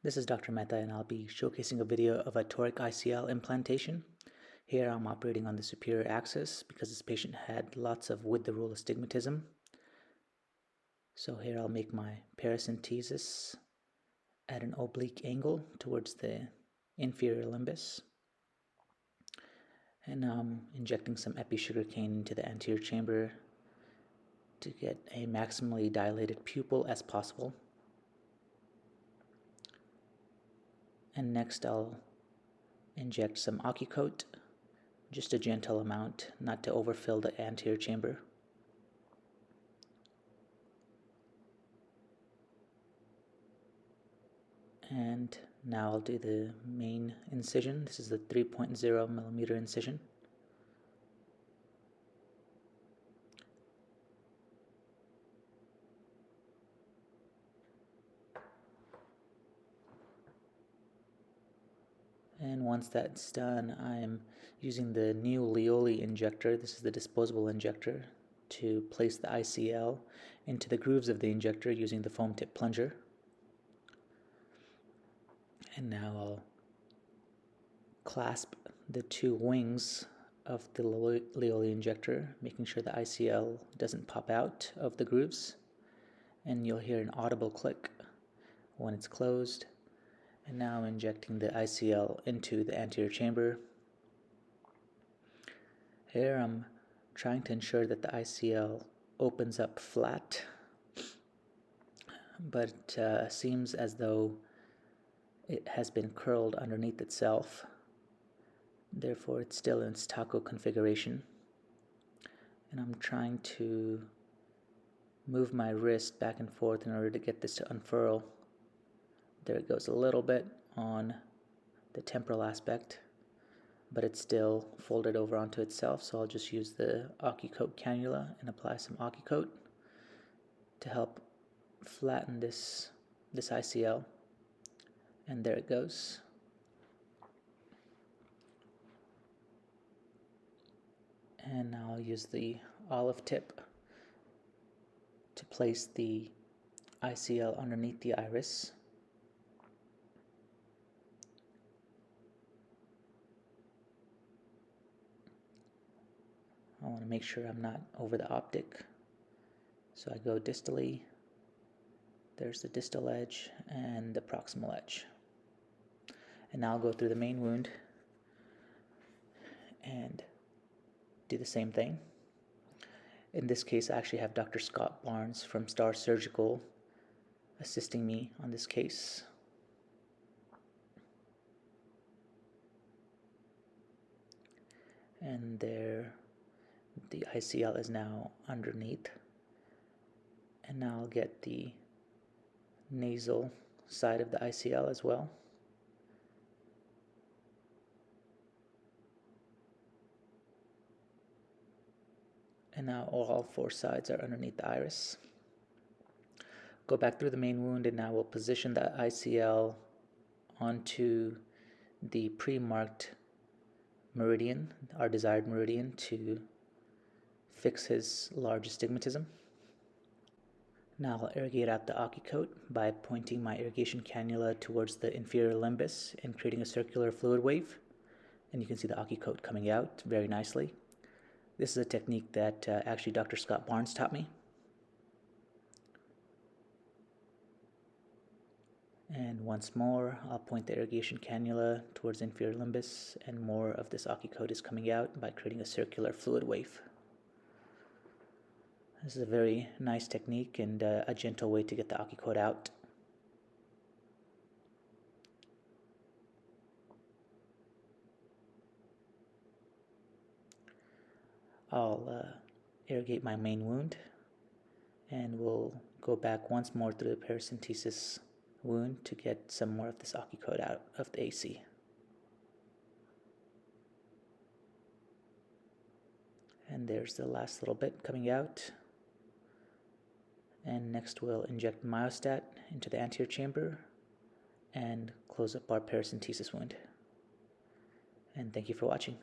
This is Dr. Mehta, and I'll be showcasing a video of a Toric ICL implantation. Here I'm operating on the superior axis because this patient had lots of with the rule astigmatism. So here I'll make my paracentesis at an oblique angle towards the inferior limbus. And now I'm injecting some epi-sugarcane into the anterior chamber to get a maximally dilated pupil as possible. And next I'll inject some oxycoat, just a gentle amount, not to overfill the anterior chamber. And now I'll do the main incision. This is the 3.0 millimeter incision. And once that's done, I'm using the new Lioli injector. This is the disposable injector to place the ICL into the grooves of the injector using the foam tip plunger. And now I'll clasp the two wings of the Lioli injector, making sure the ICL doesn't pop out of the grooves. And you'll hear an audible click when it's closed. And now I'm injecting the ICL into the anterior chamber. Here I'm trying to ensure that the ICL opens up flat, but it seems as though it has been curled underneath itself. Therefore, it's still in its taco configuration. And I'm trying to move my wrist back and forth in order to get this to unfurl. There it goes a little bit on the temporal aspect, but it's still folded over onto itself, so I'll just use the oxycoat cannula and apply some oxycoat to help flatten this ICL. And there it goes. And now I'll use the olive tip to place the ICL underneath the iris. I want to make sure I'm not over the optic. So I go distally. There's the distal edge and the proximal edge. And now I'll go through the main wound and do the same thing. In this case, I actually have Dr. Scott Barnes from Star Surgical assisting me on this case. And there, the ICL is now underneath. And now I'll get the nasal side of the ICL as well. And now all four sides are underneath the iris. Go back through the main wound, and now we'll position the ICL onto the pre-marked meridian, our desired meridian, to fix his large astigmatism. Now I'll irrigate out the oxycoat by pointing my irrigation cannula towards the inferior limbus and creating a circular fluid wave. And you can see the oxycoat coming out very nicely. This is a technique that actually Dr. Scott Barnes taught me. And once more, I'll point the irrigation cannula towards the inferior limbus, and more of this oxycoat is coming out by creating a circular fluid wave. This is a very nice technique and a gentle way to get the oxycoat out. I'll irrigate my main wound, and we'll go back once more through the paracentesis wound to get some more of this oxycoat out of the AC. And there's the last little bit coming out. And next we'll inject myostat into the anterior chamber and close up our paracentesis wound. And thank you for watching.